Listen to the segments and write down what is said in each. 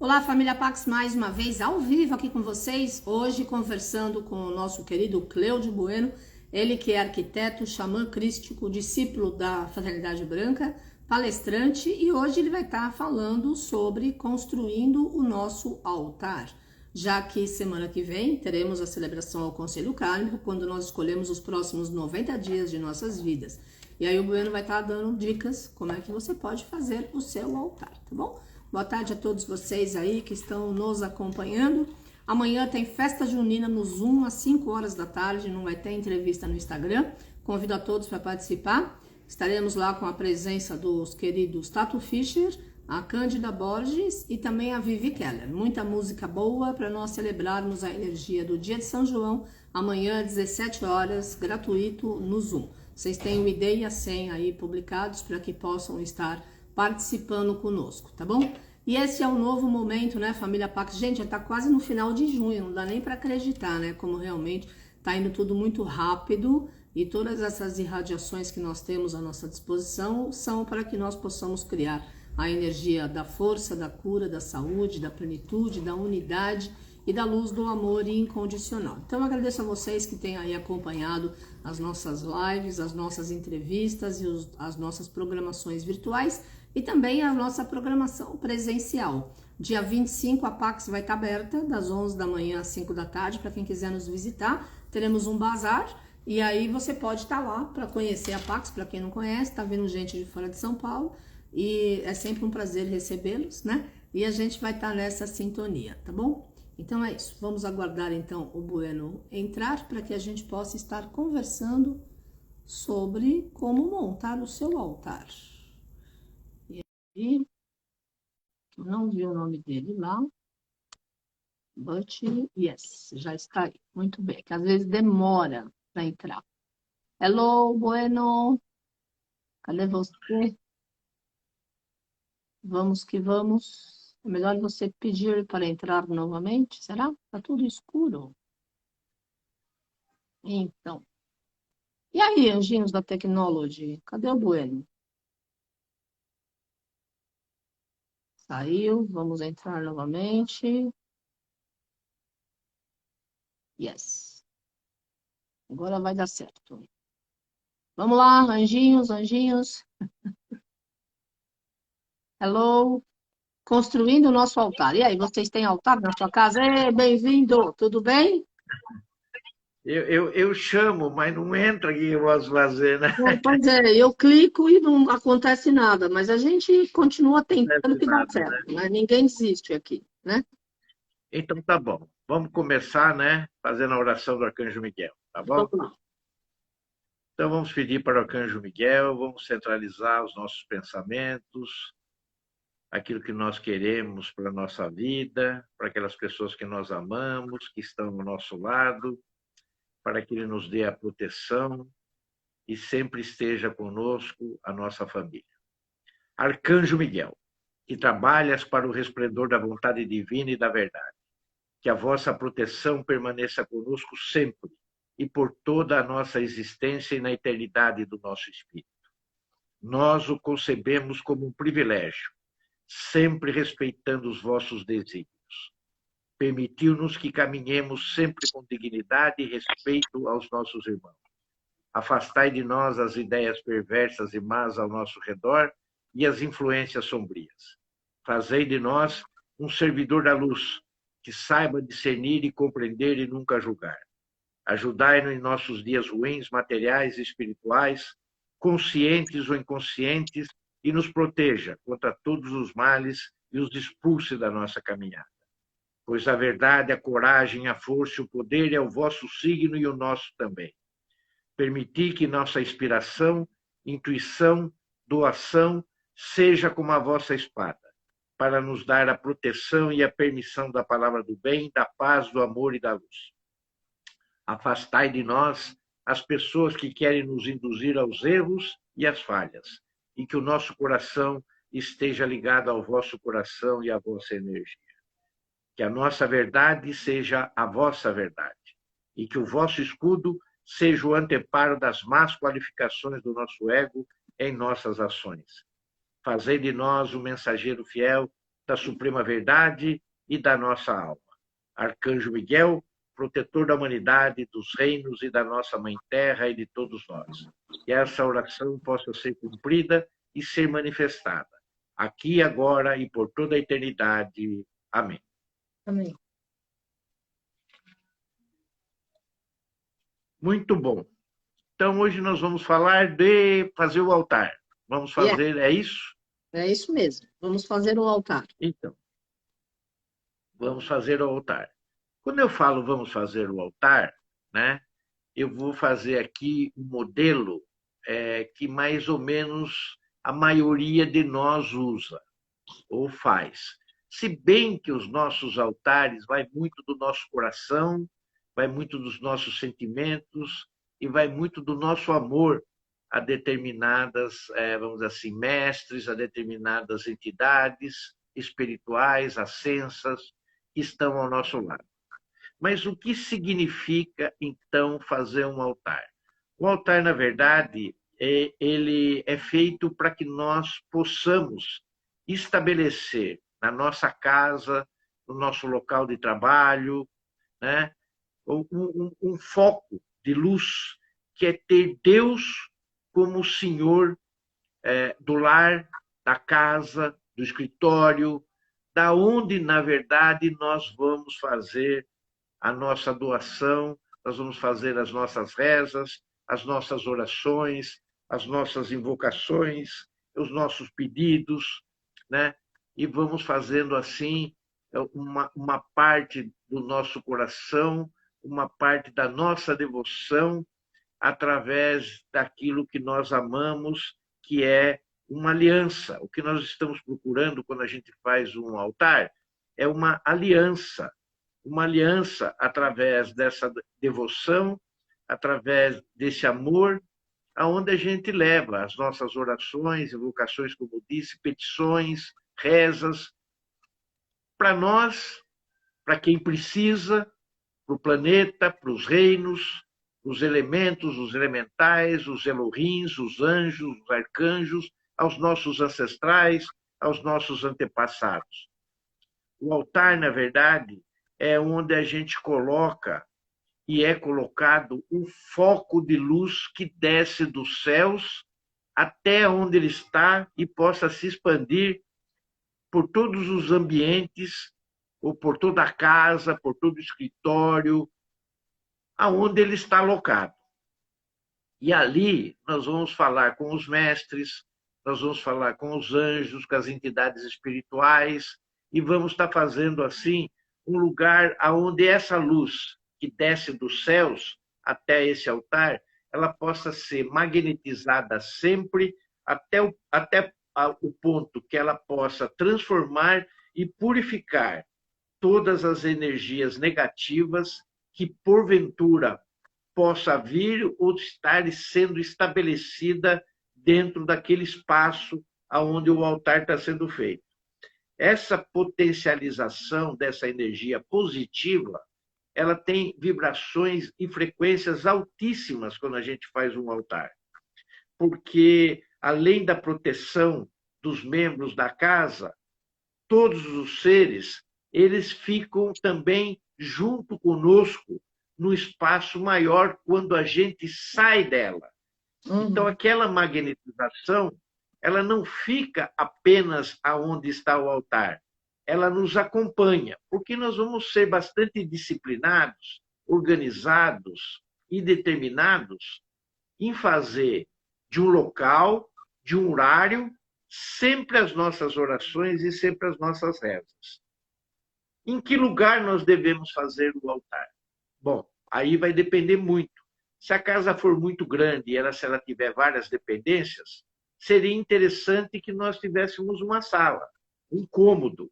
Olá, família Pax, mais uma vez ao vivo aqui com vocês, hoje conversando com o nosso querido Cleudio Bueno, ele que é arquiteto, xamã crístico, discípulo da Fraternidade Branca, palestrante, e hoje ele vai estar falando sobre construindo o nosso altar, já que semana que vem teremos a celebração ao Conselho Kármico, quando nós escolhemos os próximos 90 dias de nossas vidas. E aí o Bueno vai estar dando dicas como é que você pode fazer o seu altar, tá bom? Boa tarde a todos vocês aí que estão nos acompanhando. Amanhã tem festa junina no Zoom às 5 horas da tarde, não vai ter entrevista no Instagram. Convido a todos para participar. Estaremos lá com a presença dos queridos Tato Fischer, a Cândida Borges e também a Vivi Keller. Muita música boa para nós celebrarmos a energia do dia de São João, amanhã às 17 horas, gratuito no Zoom. Vocês têm o ID e a senha aí publicados para que possam estar participando conosco, tá bom? E esse é um novo momento, né, família Pax? Gente, já tá quase no final de junho, não dá nem para acreditar, né, como realmente tá indo tudo muito rápido e todas essas irradiações que nós temos à nossa disposição são para que nós possamos criar a energia da força, da cura, da saúde, da plenitude, da unidade e da luz do amor incondicional. Então, eu agradeço a vocês que têm aí acompanhado as nossas lives, as nossas entrevistas e as nossas programações virtuais e também a nossa programação presencial. Dia 25, a Pax vai estar aberta, das 11 da manhã às 5 da tarde, para quem quiser nos visitar. Teremos um bazar e aí você pode estar lá para conhecer a Pax, para quem não conhece, está vindo gente de fora de São Paulo e é sempre um prazer recebê-los, né? E a gente vai estar nessa sintonia, tá bom? Então é isso, vamos aguardar então o Bueno entrar para que a gente possa estar conversando sobre como montar o seu altar. E aí, eu não vi o nome dele lá, but yes, já está aí, muito bem, que às vezes demora para entrar. Hello, Bueno, cadê você? Vamos que vamos. É melhor você pedir para entrar novamente, será? Tá tudo escuro. Então. E aí, anjinhos da Technology? Cadê o Bueno? Saiu, vamos entrar novamente. Yes. Agora vai dar certo. Vamos lá, anjinhos, anjinhos. Hello. Construindo o nosso altar. E aí, vocês têm altar na sua casa? Ei, bem-vindo, tudo bem? Eu chamo, mas não entra aqui eu posso fazer, né? Pois é, eu clico e não acontece nada, mas a gente continua Não tentando é que dá nada, né? certo, né? Ninguém desiste aqui, né? Então tá bom. Vamos começar, né? Fazendo a oração do Arcanjo Miguel, tá Vamos bom? lá. Então vamos pedir para o Arcanjo Miguel, vamos centralizar os nossos pensamentos, aquilo que nós queremos para a nossa vida, para aquelas pessoas que nós amamos, que estão ao nosso lado, para que ele nos dê a proteção e sempre esteja conosco a nossa família. Arcanjo Miguel, que trabalhas para o resplendor da vontade divina e da verdade, que a vossa proteção permaneça conosco sempre e por toda a nossa existência e na eternidade do nosso espírito. Nós o concebemos como um privilégio, sempre respeitando os vossos desígnios. Permitiu-nos que caminhemos sempre com dignidade e respeito aos nossos irmãos. Afastai de nós as ideias perversas e más ao nosso redor e as influências sombrias. Fazei de nós um servidor da luz, que saiba discernir e compreender e nunca julgar. Ajudai-nos em nossos dias ruins, materiais e espirituais, conscientes ou inconscientes, e nos proteja contra todos os males e os expulse da nossa caminhada. Pois a verdade, a coragem, a força e o poder é o vosso signo e o nosso também. Permitir que nossa inspiração, intuição, doação seja como a vossa espada, para nos dar a proteção e a permissão da palavra do bem, da paz, do amor e da luz. Afastai de nós as pessoas que querem nos induzir aos erros e às falhas, e que o nosso coração esteja ligado ao vosso coração e à vossa energia. Que a nossa verdade seja a vossa verdade, e que o vosso escudo seja o anteparo das más qualificações do nosso ego em nossas ações. Fazei de nós um mensageiro fiel da suprema verdade e da nossa alma. Arcanjo Miguel, protetor da humanidade, dos reinos e da nossa Mãe Terra e de todos nós. Que essa oração possa ser cumprida e ser manifestada, aqui, agora e por toda a eternidade. Amém. Amém. Muito bom. Então, hoje nós vamos falar de fazer o altar. Vamos fazer, é isso? É isso mesmo. Vamos fazer o altar. Então, vamos fazer o altar. Quando eu falo vamos fazer o altar, né, eu vou fazer aqui um modelo que mais ou menos a maioria de nós usa ou faz. Se bem que os nossos altares vai muito do nosso coração, vai muito dos nossos sentimentos e vai muito do nosso amor a determinadas, vamos dizer assim, mestres, a determinadas entidades espirituais, ascensas, que estão ao nosso lado. Mas o que significa, então, fazer um altar? O altar, na verdade, ele é feito para que nós possamos estabelecer na nossa casa, no nosso local de trabalho, né, um foco de luz, que é ter Deus como o Senhor do lar, da casa, do escritório, da onde, na verdade, nós vamos fazer a nossa doação, nós vamos fazer as nossas rezas, as nossas orações, as nossas invocações, os nossos pedidos, né? E vamos fazendo assim uma parte do nosso coração, uma parte da nossa devoção através daquilo que nós amamos, que é uma aliança. O que nós estamos procurando quando a gente faz um altar é uma aliança através dessa devoção, através desse amor, aonde a gente leva as nossas orações, invocações, como disse, petições, rezas, para nós, para quem precisa, para o planeta, para os reinos, os elementos, os elementais, os Elohims, os anjos, os arcanjos, aos nossos ancestrais, aos nossos antepassados. O altar, na verdade, é onde a gente coloca e é colocado um foco de luz que desce dos céus até onde ele está e possa se expandir por todos os ambientes, ou por toda a casa, por todo o escritório, aonde ele está alocado. E ali nós vamos falar com os mestres, nós vamos falar com os anjos, com as entidades espirituais, e vamos estar fazendo assim um lugar onde essa luz que desce dos céus até esse altar, ela possa ser magnetizada sempre até o ponto que ela possa transformar e purificar todas as energias negativas que, porventura, possa vir ou estar sendo estabelecida dentro daquele espaço onde o altar está sendo feito. Essa potencialização dessa energia positiva, ela tem vibrações e frequências altíssimas quando a gente faz um altar. Porque, além da proteção dos membros da casa, todos os seres, eles ficam também junto conosco no espaço maior quando a gente sai dela. Então, aquela magnetização, ela não fica apenas aonde está o altar, ela nos acompanha, porque nós vamos ser bastante disciplinados, organizados e determinados em fazer de um local, de um horário, sempre as nossas orações e sempre as nossas rezas. Em que lugar nós devemos fazer o altar? Bom, aí vai depender muito. Se a casa for muito grande e se ela tiver várias dependências, seria interessante que nós tivéssemos uma sala, um cômodo,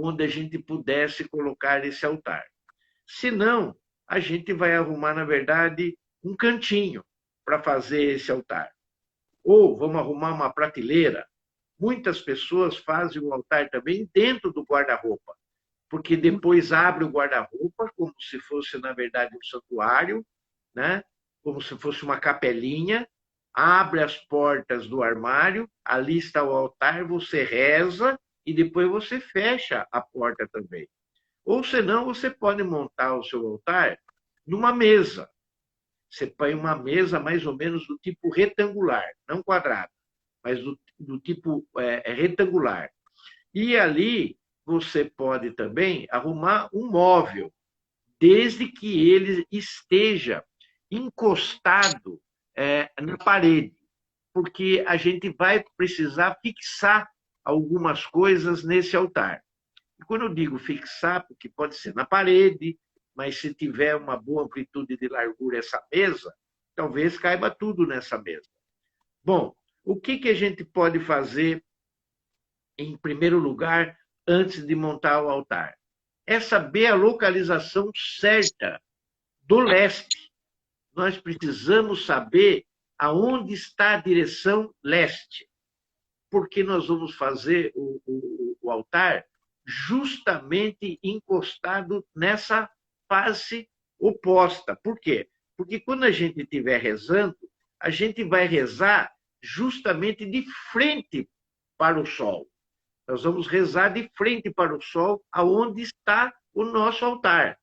onde a gente pudesse colocar esse altar. Se não, a gente vai arrumar, na verdade, um cantinho para fazer esse altar. Ou vamos arrumar uma prateleira. Muitas pessoas fazem o altar também dentro do guarda-roupa, porque depois abre o guarda-roupa como se fosse, na verdade, um santuário, né? Como se fosse uma capelinha, abre as portas do armário, ali está o altar, você reza e depois você fecha a porta também. Ou senão você pode montar o seu altar numa mesa. Você põe uma mesa mais ou menos do tipo retangular, não quadrada, mas do tipo retangular. E ali você pode também arrumar um móvel, desde que ele esteja encostado na parede, porque a gente vai precisar fixar algumas coisas nesse altar. E quando eu digo fixar, porque pode ser na parede, mas se tiver uma boa amplitude de largura essa mesa, talvez caiba tudo nessa mesa. Bom, o que a gente pode fazer, em primeiro lugar, antes de montar o altar? É saber a localização certa do leste. Nós precisamos saber aonde está a direção leste, porque nós vamos fazer o altar justamente encostado nessa face oposta. Por quê? Porque quando a gente estiver rezando, a gente vai rezar justamente de frente para o sol. Nós vamos rezar de frente para o sol, aonde está o nosso altar.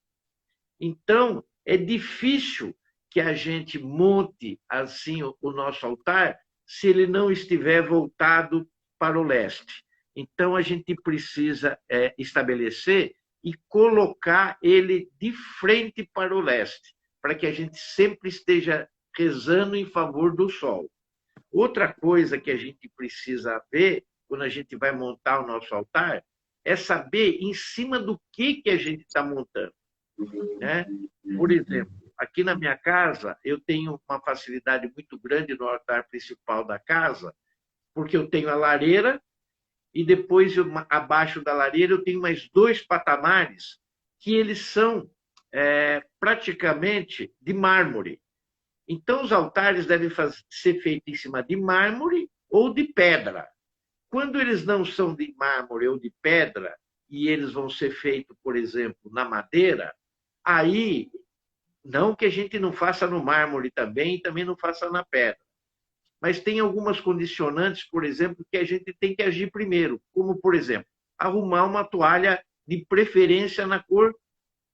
Então, é difícil que a gente monte assim o nosso altar se ele não estiver voltado para o leste. Então, a gente precisa estabelecer e colocar ele de frente para o leste, para que a gente sempre esteja rezando em favor do sol. Outra coisa que a gente precisa ver, quando a gente vai montar o nosso altar, é saber em cima do que a gente está montando. Né? Por exemplo, aqui na minha casa, eu tenho uma facilidade muito grande no altar principal da casa, porque eu tenho a lareira, e depois, abaixo da lareira, eu tenho mais 2 patamares, que eles são praticamente de mármore. Então, os altares devem ser feitos em cima de mármore ou de pedra. Quando eles não são de mármore ou de pedra, e eles vão ser feitos, por exemplo, na madeira, aí, não que a gente não faça no mármore também, e também não faça na pedra. Mas tem algumas condicionantes, por exemplo, que a gente tem que agir primeiro, como, por exemplo, arrumar uma toalha de preferência na cor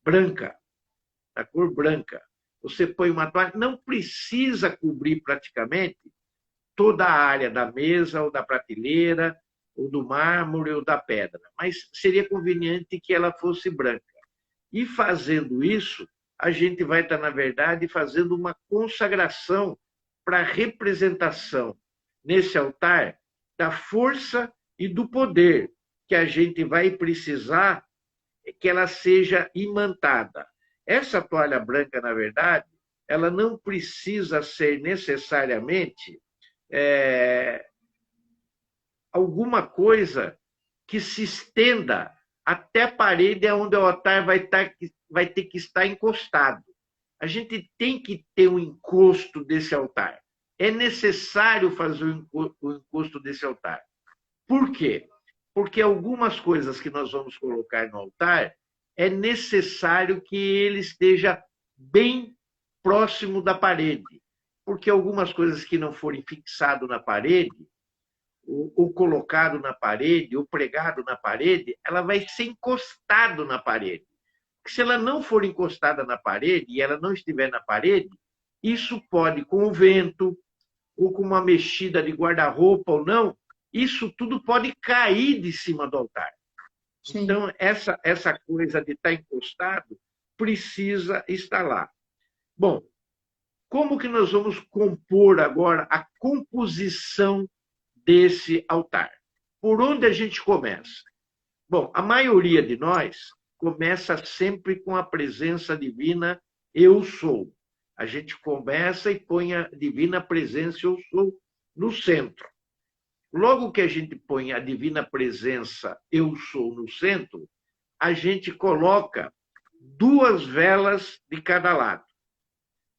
branca. Na cor branca. Você põe uma toalha, não precisa cobrir praticamente toda a área da mesa, ou da prateleira, ou do mármore, ou da pedra, mas seria conveniente que ela fosse branca. E fazendo isso, a gente vai estar, na verdade, fazendo uma consagração para a representação nesse altar da força e do poder que a gente vai precisar que ela seja imantada. Essa toalha branca, na verdade, ela não precisa ser necessariamente alguma coisa que se estenda até a parede onde o altar vai ter que estar encostado. A gente tem que ter um encosto desse altar. É necessário fazer o encosto desse altar. Por quê? Porque algumas coisas que nós vamos colocar no altar, é necessário que ele esteja bem próximo da parede. Porque algumas coisas que não forem fixadas na parede, ou colocado na parede, ou pregado na parede, ela vai ser encostado na parede. Se ela não for encostada na parede e ela não estiver na parede, isso pode, com o vento, ou com uma mexida de guarda-roupa ou não, isso tudo pode cair de cima do altar. Sim. Então, essa coisa de estar encostado precisa estar lá. Bom, como que nós vamos compor agora a composição desse altar? Por onde a gente começa? Bom, a maioria de nós começa sempre com a presença divina eu sou. A gente começa e põe a divina presença eu sou no centro. Logo que a gente põe a divina presença eu sou no centro, a gente coloca 2 velas de cada lado.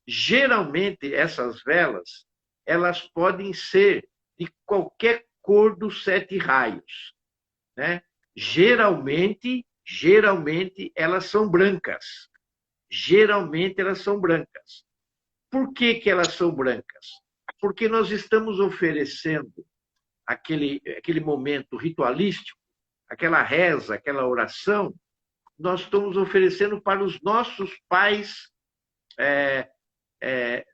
Geralmente, essas velas, elas podem ser de qualquer cor dos 7 raios, né? Geralmente, elas são brancas. Geralmente, elas são brancas. Por que elas são brancas? Porque nós estamos oferecendo aquele momento ritualístico, aquela reza, aquela oração, nós estamos oferecendo para os nossos pais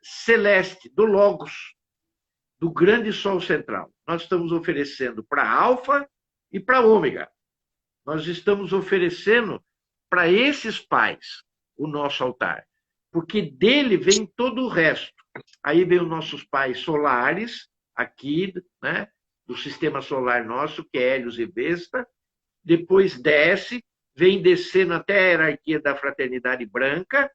celeste, do Logos, do grande Sol central. Nós estamos oferecendo para Alfa e para Ômega. Nós estamos oferecendo para esses pais o nosso altar, porque dele vem todo o resto. Aí vem os nossos pais solares, aqui, né, do sistema solar nosso, que é Hélios e Vesta, depois desce, vem descendo até a hierarquia da fraternidade branca,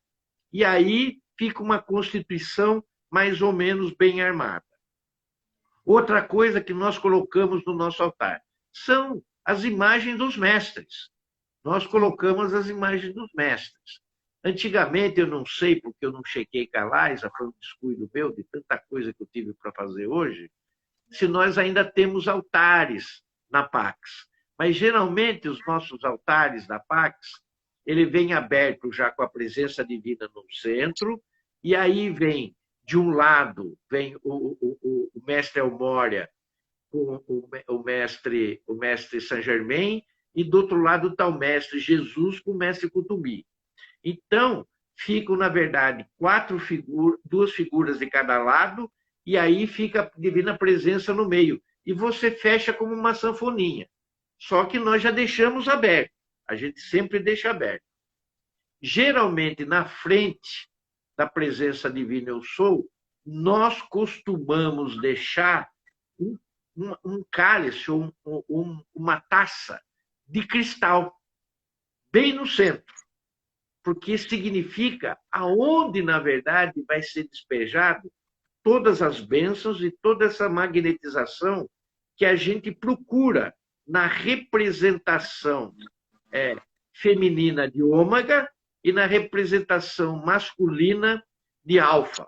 e aí fica uma constituição mais ou menos bem armada. Outra coisa que nós colocamos no nosso altar são as imagens dos mestres. Nós colocamos as imagens dos mestres. Antigamente, eu não sei, porque eu não chequei com a Laisa, foi um descuido meu, de tanta coisa que eu tive para fazer hoje, se nós ainda temos altares na Pax. Mas, geralmente, os nossos altares da Pax, ele vem aberto já com a presença divina no centro, e aí vem, de um lado, vem o mestre Elmória, o mestre Saint Germain, e do outro lado está o mestre Jesus com o mestre Kutubi. Então, ficam, na verdade, duas figuras de cada lado, e aí fica a divina presença no meio. E você fecha como uma sanfoninha. Só que nós já deixamos aberto. A gente sempre deixa aberto. Geralmente, na frente da presença divina Eu Sou, nós costumamos deixar um cálice ou uma taça de cristal, bem no centro, porque significa aonde, na verdade, vai ser despejado todas as bênçãos e toda essa magnetização que a gente procura na representação feminina de ômega e na representação masculina de alfa,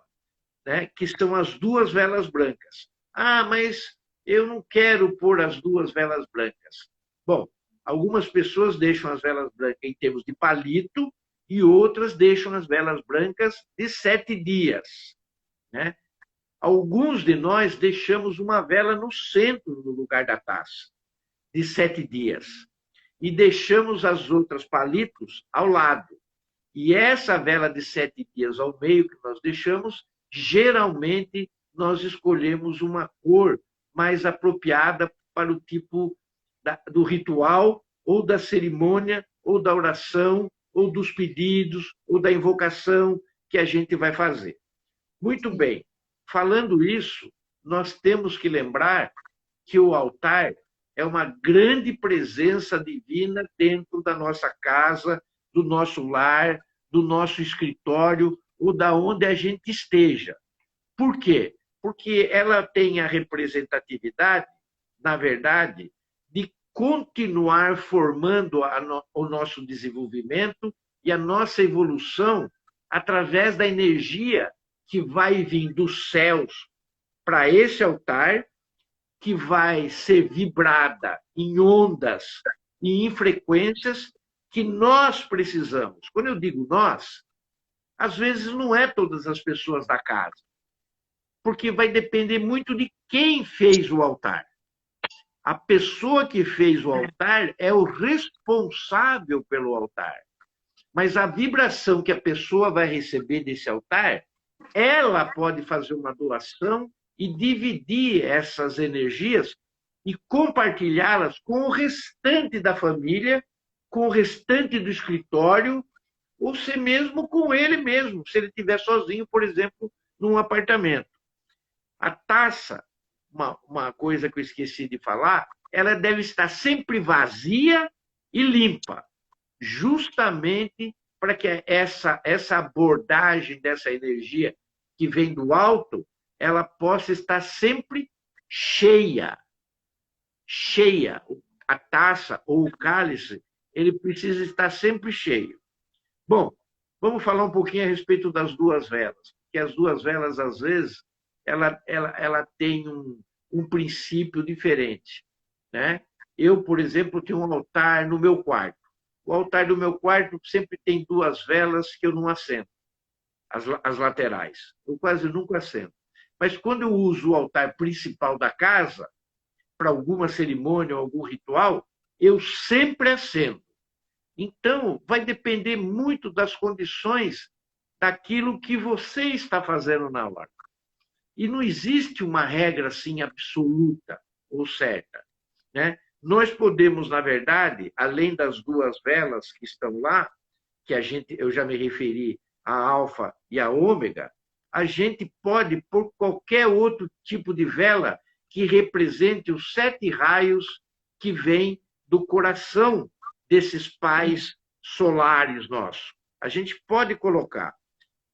né? Que são as duas velas brancas. Ah, mas eu não quero pôr as duas velas brancas. Bom, algumas pessoas deixam as velas brancas em termos de palito e outras deixam as velas brancas de 7 dias, né? Alguns de nós deixamos uma vela no centro, no lugar da taça, de 7 dias. E deixamos as outras palitos ao lado. E essa vela de 7 dias ao meio que nós deixamos, geralmente nós escolhemos uma cor mais apropriada para o tipo do ritual, ou da cerimônia, ou da oração, ou dos pedidos, ou da invocação que a gente vai fazer. Muito bem. Falando isso, nós temos que lembrar que o altar é uma grande presença divina dentro da nossa casa, do nosso lar, do nosso escritório, ou da onde a gente esteja. Por quê? Porque ela tem a representatividade, na verdade, de continuar formando o nosso desenvolvimento e a nossa evolução através da energia que vai vir dos céus para esse altar, que vai ser vibrada em ondas e em frequências que nós precisamos. Quando eu digo nós, às vezes não é todas as pessoas da casa, porque vai depender muito de quem fez o altar. A pessoa que fez o altar é o responsável pelo altar. Mas a vibração que a pessoa vai receber desse altar, ela pode fazer uma doação e dividir essas energias e compartilhá-las com o restante da família, com o restante do escritório, ou se mesmo com ele mesmo, se ele estiver sozinho, por exemplo, num apartamento. A taça, uma coisa que eu esqueci de falar, ela deve estar sempre vazia e limpa, justamente para que essa abordagem dessa energia que vem do alto, ela possa estar sempre cheia. Cheia. A taça ou o cálice, ele precisa estar sempre cheio. Bom, vamos falar um pouquinho a respeito das duas velas, porque as duas velas, às vezes, ela tem um princípio diferente, né? Eu, por exemplo, tenho um altar no meu quarto. O altar do meu quarto sempre tem duas velas que eu não acendo, as laterais. Eu quase nunca acendo. Mas quando eu uso o altar principal da casa, para alguma cerimônia ou algum ritual, eu sempre acendo. Então, vai depender muito das condições daquilo que você está fazendo na hora. E não existe uma regra assim absoluta ou certa, né? Nós podemos, na verdade, além das duas velas que estão lá, que eu já me referi, a alfa e a ômega, a gente pode pôr qualquer outro tipo de vela que represente os 7 raios que vêm do coração desses pais solares nossos. A gente pode colocar.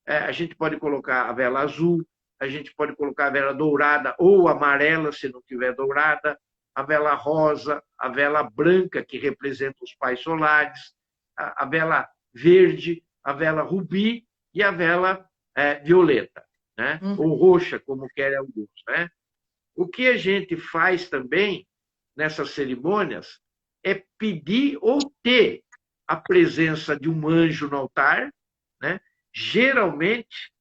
A gente pode colocar a vela azul, a gente pode colocar a vela dourada ou amarela, se não tiver dourada, a vela rosa, a vela branca, que representa os pais solares, a vela verde, a vela rubi e a vela violeta, né? Ou roxa, como querem alguns, né? O que a gente faz também nessas cerimônias é pedir ou ter a presença de um anjo no altar, né? Geralmente,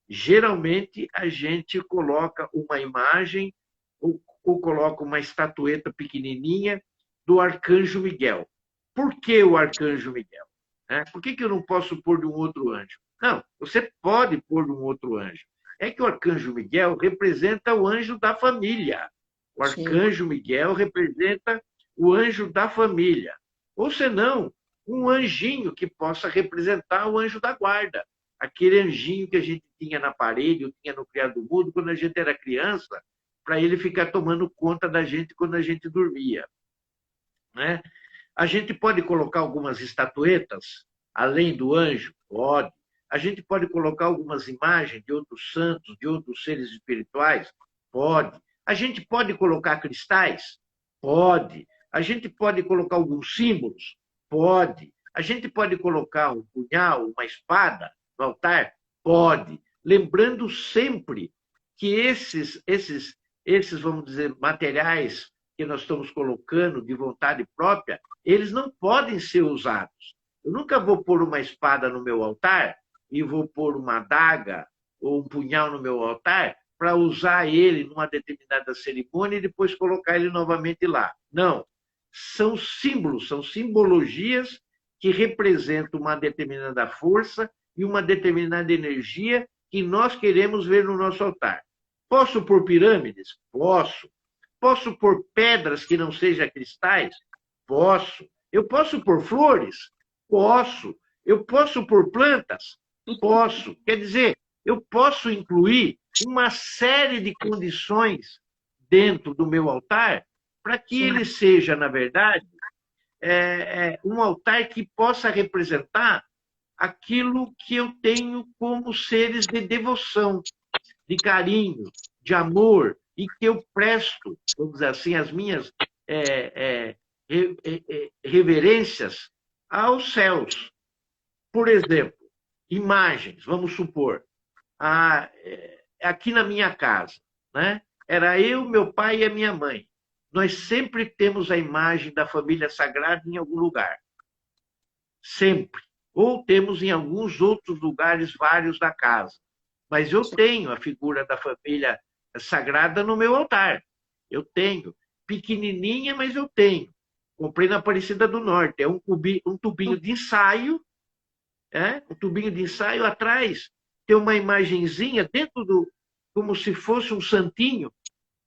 geralmente a gente coloca uma imagem ou coloca uma estatueta pequenininha do Arcanjo Miguel. Por que o Arcanjo Miguel? Por que eu não posso pôr de um outro anjo? Não, você pode pôr de um outro anjo. É que o Arcanjo Miguel representa o anjo da família. O Arcanjo Miguel representa o anjo da família. Ou senão, um anjinho que possa representar o anjo da guarda. Aquele anjinho que a gente tinha na parede, ou tinha no criado mudo, quando a gente era criança, para ele ficar tomando conta da gente quando a gente dormia. Né? A gente pode colocar algumas estatuetas, além do anjo? Pode. A gente pode colocar algumas imagens de outros santos, de outros seres espirituais? Pode. A gente pode colocar cristais? Pode. A gente pode colocar alguns símbolos? Pode. A gente pode colocar um punhal, uma espada no altar? Pode. Lembrando sempre que esses, vamos dizer, materiais que nós estamos colocando de vontade própria, eles não podem ser usados. Eu nunca vou pôr uma espada no meu altar e vou pôr uma adaga ou um punhal no meu altar para usar ele numa determinada cerimônia e depois colocar ele novamente lá. Não. São símbolos, são simbologias que representam uma determinada força e uma determinada energia que nós queremos ver no nosso altar. Posso pôr pirâmides? Posso. Posso pôr pedras que não sejam cristais? Posso. Eu posso pôr flores? Posso. Eu posso pôr plantas? Posso. Quer dizer, eu posso incluir uma série de condições dentro do meu altar para que ele seja, na verdade, um altar que possa representar aquilo que eu tenho como seres de devoção, de carinho, de amor, e que eu presto, vamos dizer assim, as minhas reverências aos céus. Por exemplo, imagens, vamos supor, aqui na minha casa, né? Era eu, meu pai e a minha mãe. Nós sempre temos a imagem da família sagrada em algum lugar. Sempre. Ou temos em alguns outros lugares, vários da casa. Mas eu tenho a figura da família sagrada no meu altar. Eu tenho. Pequenininha, mas eu tenho. Comprei na Aparecida do Norte. É um tubinho de ensaio, um tubinho de ensaio atrás. Tem uma imagenzinha dentro do... como se fosse um santinho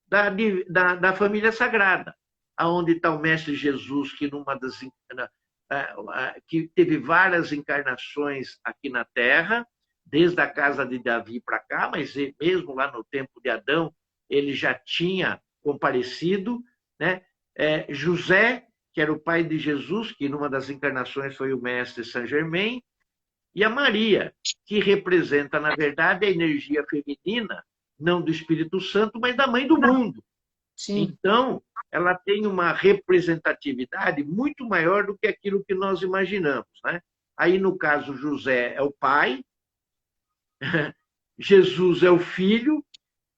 da família sagrada. Aonde está o Mestre Jesus, que que teve várias encarnações aqui na Terra, desde a casa de Davi para cá, mas mesmo lá no tempo de Adão, ele já tinha comparecido, né? José, que era o pai de Jesus, que numa das encarnações foi o mestre Saint Germain, e a Maria, que representa, na verdade, a energia feminina, não do Espírito Santo, mas da mãe do mundo. Sim. Então, ela tem uma representatividade muito maior do que aquilo que nós imaginamos, né? Aí, no caso, José é o pai, Jesus é o filho,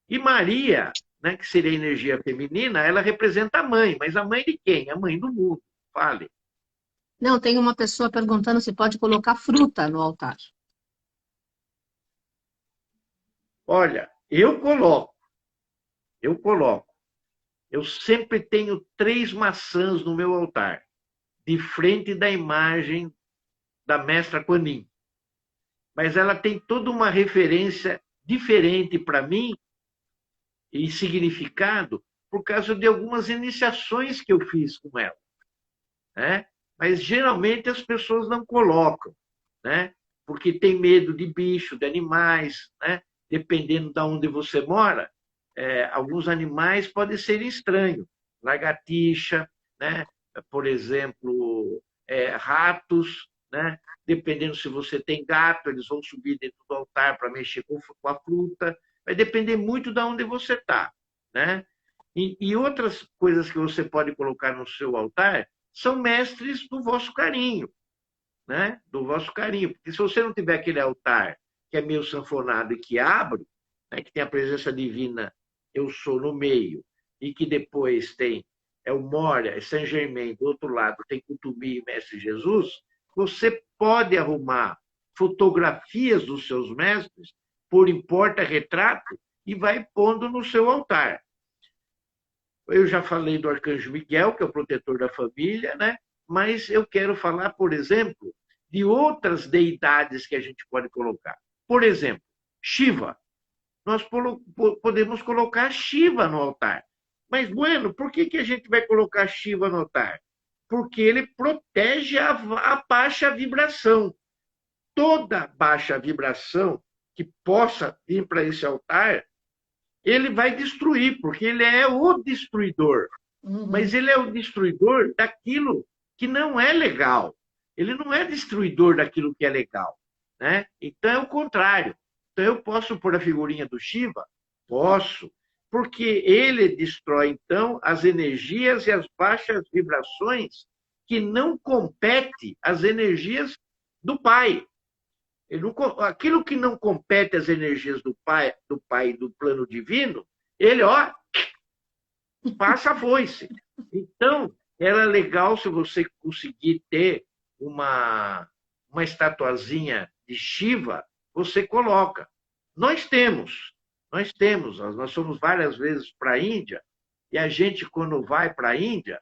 e Maria, né, que seria a energia feminina, ela representa a mãe. Mas a mãe de quem? A mãe do mundo. Fale. Não, tem uma pessoa perguntando se pode colocar fruta no altar. Olha, eu coloco. eu sempre tenho 3 maçãs no meu altar, de frente da imagem da mestra Kuan Yin. Mas ela tem toda uma referência diferente para mim e significado por causa de algumas iniciações que eu fiz com ela, né? Mas geralmente as pessoas não colocam, né? Porque tem medo de bicho, de animais, né? Dependendo de onde você mora, alguns animais podem ser estranhos, lagartixa, né? Por exemplo, ratos, né? Dependendo se você tem gato, eles vão subir dentro do altar para mexer com a fruta. Vai depender muito de onde você está, né? E outras coisas que você pode colocar no seu altar são mestres do vosso carinho, né? Do vosso carinho. Porque se você não tiver aquele altar que é meio sanfonado e que abre, né? Que tem a presença divina, eu sou no meio, e que depois tem o Moria, Saint Germain, do outro lado tem Kuthumi e Mestre Jesus, você pode arrumar fotografias dos seus mestres, pôr em porta-retrato e vai pondo no seu altar. Eu já falei do Arcanjo Miguel, que é o protetor da família, né? Mas eu quero falar, por exemplo, de outras deidades que a gente pode colocar. Por exemplo, Shiva. Nós podemos colocar Shiva no altar. Mas, bueno, por que a gente vai colocar Shiva no altar? Porque ele protege a baixa vibração. Toda baixa vibração que possa vir para esse altar, ele vai destruir, porque ele é o destruidor. Uhum. Mas ele é o destruidor daquilo que não é legal. Ele não é destruidor daquilo que é legal, né? Então é o contrário. Então eu posso pôr a figurinha do Shiva? Posso, porque ele destrói, então, as energias e as baixas vibrações que não competem às energias do Pai. Aquilo que não compete às energias do Pai e do plano divino, ele, passa a foice. Então, era legal se você conseguir ter uma estatuazinha de Shiva, você coloca. Nós fomos várias vezes para a Índia, e a gente, quando vai para a Índia,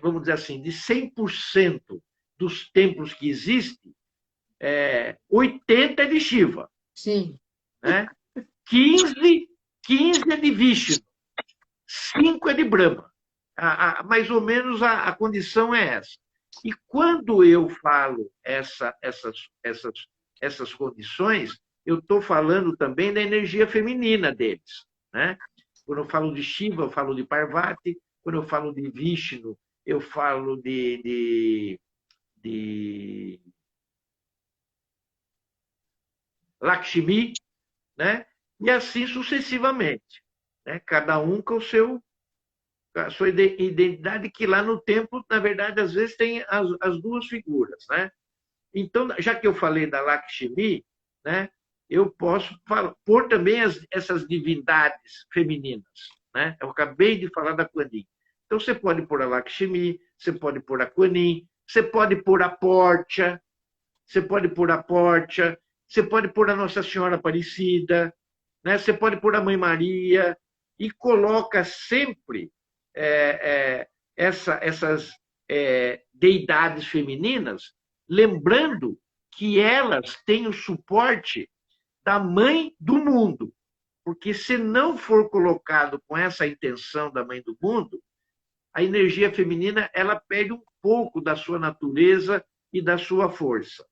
vamos dizer assim, de 100% dos templos que existem, 80 é de Shiva. Sim. Né? 15 é de Vishnu. 5 é de Brahma. Mais ou menos a condição é essa. E quando eu falo essas condições, eu estou falando também da energia feminina deles. Né? Quando eu falo de Shiva, eu falo de Parvati. Quando eu falo de Vishnu, eu falo de Lakshmi, né? E assim sucessivamente. Né? Cada um com a sua identidade, que lá no templo, na verdade, às vezes tem as duas figuras. Né? Então, já que eu falei da Lakshmi, né? Eu posso pôr também essas divindades femininas. Né? Eu acabei de falar da Kuan Yin. Então, você pode pôr a Lakshmi, você pode pôr a Kuan Yin, você pode pôr a Portia, você pode pôr a Nossa Senhora Aparecida, né? Você pode pôr a Mãe Maria, e coloca sempre essas deidades femininas, lembrando que elas têm o suporte da Mãe do Mundo. Porque se não for colocado com essa intenção da Mãe do Mundo, a energia feminina ela perde um pouco da sua natureza e da sua força.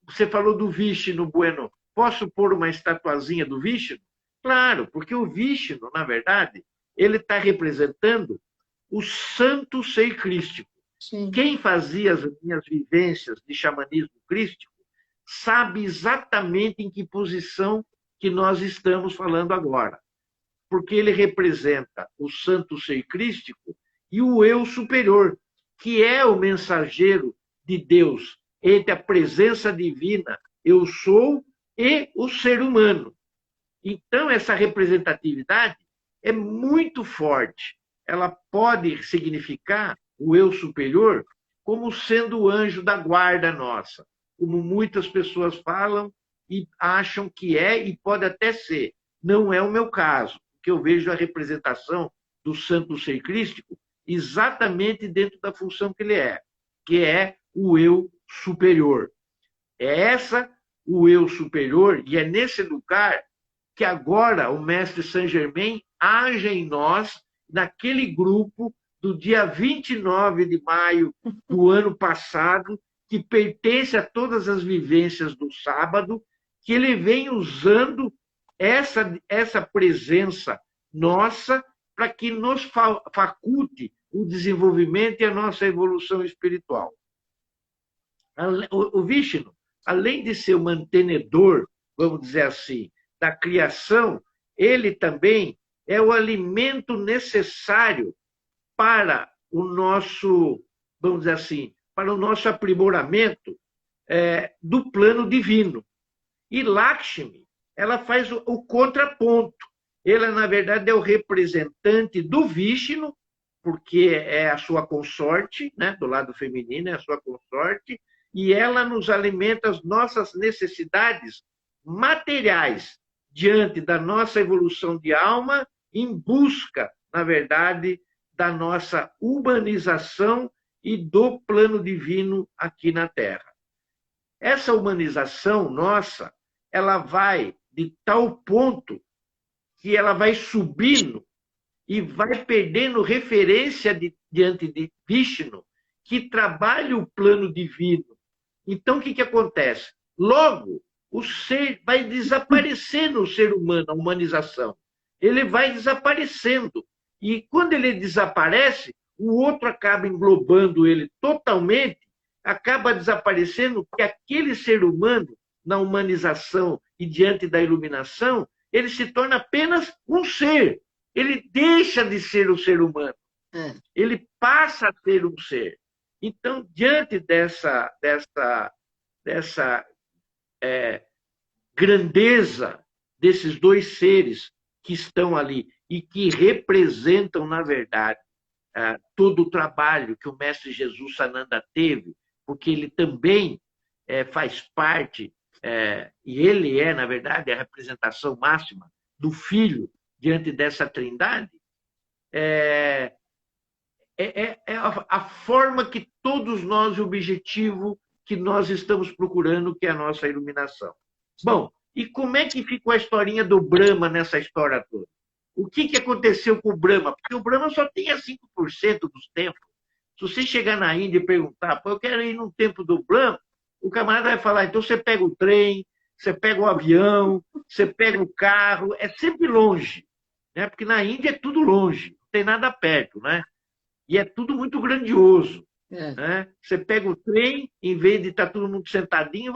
Você falou do Vishnu, Bueno. Posso pôr uma estatuazinha do Vishnu? Claro, porque o Vishnu, na verdade, ele está representando o santo ser crístico. Sim. Quem fazia as minhas vivências de xamanismo crístico sabe exatamente em que posição que nós estamos falando agora. Porque ele representa o santo ser crístico e o eu superior, que é o mensageiro de Deus entre a presença divina, eu sou, e o ser humano. Então, essa representatividade é muito forte. Ela pode significar o eu superior como sendo o anjo da guarda nossa, como muitas pessoas falam e acham que é, e pode até ser. Não é o meu caso. O porque eu vejo a representação do santo ser crístico exatamente dentro da função que ele é, que é o eu superior. É essa o eu superior, e é nesse lugar que agora o mestre Saint-Germain age em nós, naquele grupo do dia 29 de maio do ano passado, que pertence a todas as vivências do sábado, que ele vem usando essa presença nossa para que nos faculte o desenvolvimento e a nossa evolução espiritual. O Vishnu, além de ser o mantenedor, vamos dizer assim, da criação, ele também é o alimento necessário para o nosso, vamos dizer assim, para o nosso aprimoramento do plano divino. E Lakshmi, ela faz o contraponto. Ela, na verdade, é o representante do Vishnu, porque é a sua consorte, né? Do lado feminino é a sua consorte, e ela nos alimenta as nossas necessidades materiais diante da nossa evolução de alma, em busca, na verdade, da nossa humanização e do plano divino aqui na Terra. Essa humanização nossa, ela vai de tal ponto que ela vai subindo e vai perdendo referência diante de Vishnu, que trabalha o plano divino. Então, o que acontece? Logo, o ser vai desaparecendo, o ser humano, a humanização. Ele vai desaparecendo. E quando ele desaparece, o outro acaba englobando ele totalmente, acaba desaparecendo, porque aquele ser humano, na humanização e diante da iluminação, ele se torna apenas um ser. Ele deixa de ser o ser humano. Ele passa a ser um ser. Então, diante dessa grandeza desses dois seres que estão ali e que representam, na verdade, todo o trabalho que o Mestre Jesus Sananda teve, porque ele também faz parte, e ele é, na verdade, a representação máxima do Filho diante dessa trindade, é a forma que todos nós, o objetivo que nós estamos procurando, que é a nossa iluminação. Bom, e como é que ficou a historinha do Brahma nessa história toda? O que aconteceu com o Brahma? Porque o Brahma só tinha 5% dos templos. Se você chegar na Índia e perguntar, eu quero ir num templo do Brahma, o camarada vai falar, então você pega o trem, você pega o avião, você pega o carro, é sempre longe, né? Porque na Índia é tudo longe, não tem nada perto, né? E é tudo muito grandioso. Né? Você pega o trem, em vez de estar todo mundo sentadinho,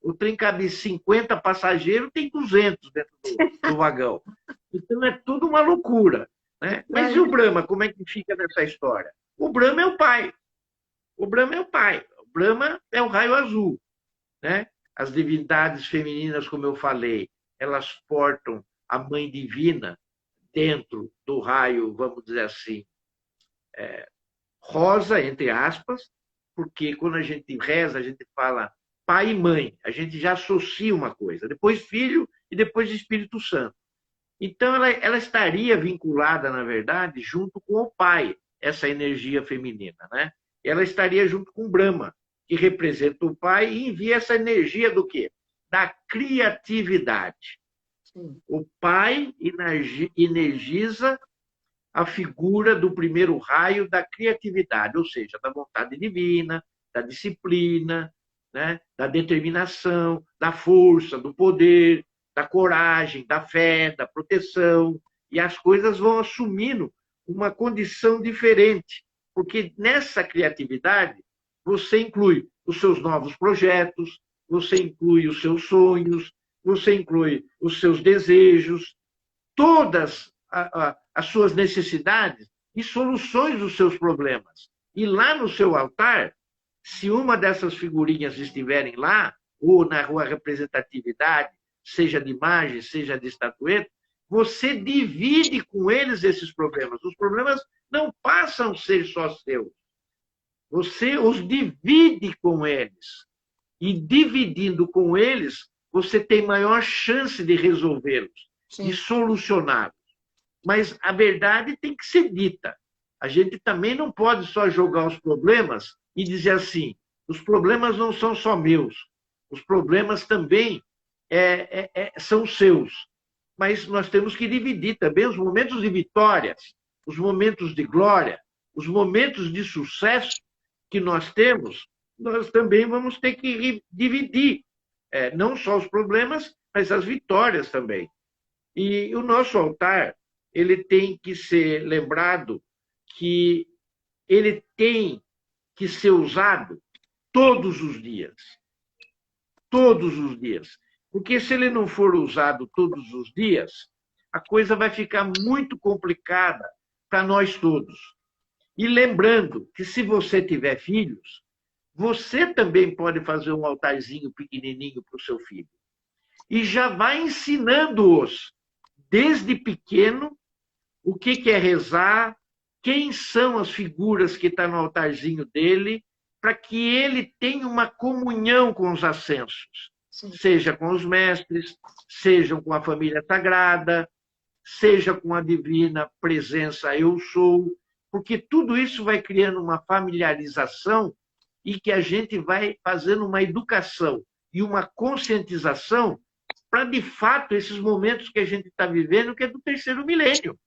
o trem cabe 50 passageiros, tem 200 dentro do vagão. Então é tudo uma loucura. Né? Mas e o Brahma, como é que fica nessa história? O Brahma é o pai. O Brahma é o pai. O Brahma é o raio azul. Né? As divindades femininas, como eu falei, elas portam a mãe divina dentro do raio, vamos dizer assim, rosa, entre aspas, porque quando a gente reza, a gente fala pai e mãe, a gente já associa uma coisa, depois filho e depois Espírito Santo. Então, ela estaria vinculada, na verdade, junto com o pai, essa energia feminina, né? Ela estaria junto com Brahma, que representa o pai e envia essa energia do quê? Da criatividade. Sim. O pai energiza a figura do primeiro raio da criatividade, ou seja, da vontade divina, da disciplina, né? Da determinação, da força, do poder, da coragem, da fé, da proteção, e as coisas vão assumindo uma condição diferente, porque nessa criatividade você inclui os seus novos projetos, você inclui os seus sonhos, você inclui os seus desejos, todas as suas necessidades e soluções dos seus problemas. E lá no seu altar, se uma dessas figurinhas estiverem lá, ou na rua representatividade, seja de imagem, seja de estatueta, você divide com eles esses problemas. Os problemas não passam a ser só seus. Você os divide com eles. E dividindo com eles, você tem maior chance de resolvê-los, de solucioná-los. mas a verdade tem que ser dita. A gente também não pode só jogar os problemas e dizer assim, os problemas não são só meus, os problemas também são seus. Mas nós temos que dividir também os momentos de vitórias, os momentos de glória, os momentos de sucesso que nós temos, nós também vamos ter que dividir. Não só os problemas, mas as vitórias também. E o nosso altar, ele tem que ser lembrado que ele tem que ser usado todos os dias. Todos os dias. Porque se ele não for usado todos os dias, a coisa vai ficar muito complicada para nós todos. E lembrando que se você tiver filhos, você também pode fazer um altarzinho pequenininho para o seu filho. E já vai ensinando-os, desde pequeno, o que é rezar, quem são as figuras que estão no altarzinho dele, para que ele tenha uma comunhão com os ascensos. Sim. Seja com os mestres, seja com a família sagrada, seja com a divina presença eu sou, porque tudo isso vai criando uma familiarização e que a gente vai fazendo uma educação e uma conscientização para, de fato, esses momentos que a gente está vivendo, que é do terceiro milênio.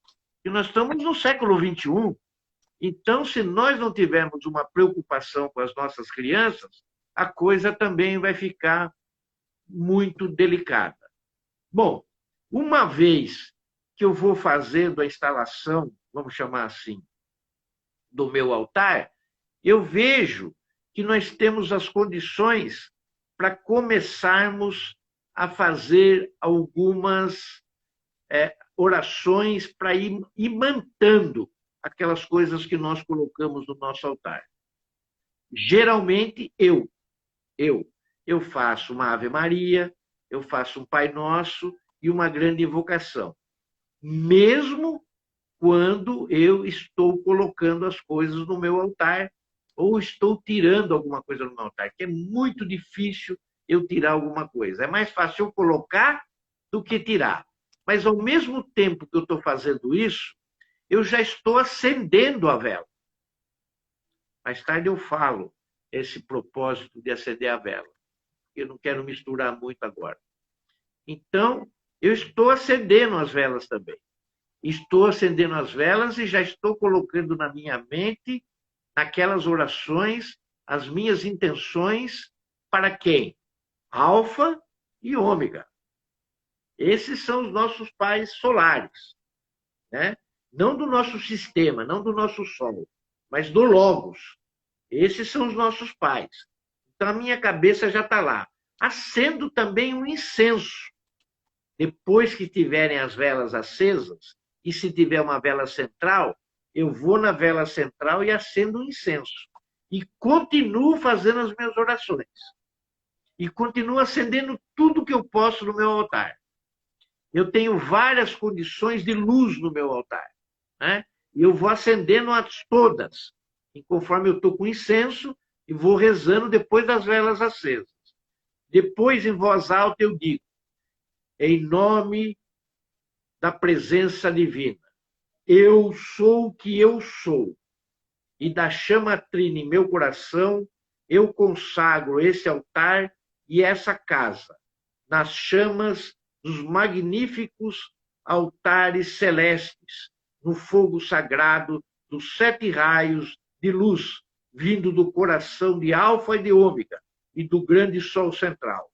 E nós estamos no século XXI. Então, se nós não tivermos uma preocupação com as nossas crianças, a coisa também vai ficar muito delicada. Bom, uma vez que eu vou fazendo a instalação, vamos chamar assim, do meu altar, eu vejo que nós temos as condições para começarmos a fazer algumas orações para ir imantando aquelas coisas que nós colocamos no nosso altar. Geralmente, eu faço uma Ave Maria, eu faço um Pai Nosso e uma grande invocação. Mesmo quando eu estou colocando as coisas no meu altar ou estou tirando alguma coisa do meu altar, que é muito difícil eu tirar alguma coisa. É mais fácil eu colocar do que tirar. Mas, ao mesmo tempo que eu estou fazendo isso, eu já estou acendendo a vela. Mais tarde eu falo esse propósito de acender a vela. Eu não quero misturar muito agora. Então, eu estou acendendo as velas também. Estou acendendo as velas e já estou colocando na minha mente, naquelas orações, as minhas intenções para quem? Alfa e Ômega. Esses são os nossos pais solares, né? Não do nosso sistema, não do nosso Sol, mas do Logos. Esses são os nossos pais. Então, a minha cabeça já está lá. Acendo também um incenso. Depois que tiverem as velas acesas, e se tiver uma vela central, eu vou na vela central e acendo um incenso. E continuo fazendo as minhas orações. E continuo acendendo tudo que eu posso no meu altar. Eu tenho várias condições de luz no meu altar, né? E eu vou acendendo-as todas. E conforme eu estou com incenso, e vou rezando depois das velas acesas. Depois, em voz alta, eu digo, em nome da presença divina, eu sou o que eu sou. E da chama trina em meu coração, eu consagro esse altar e essa casa, nas chamas dos magníficos altares celestes, no fogo sagrado dos 7 raios de luz, vindo do coração de Alfa e de Ômega e do grande Sol central.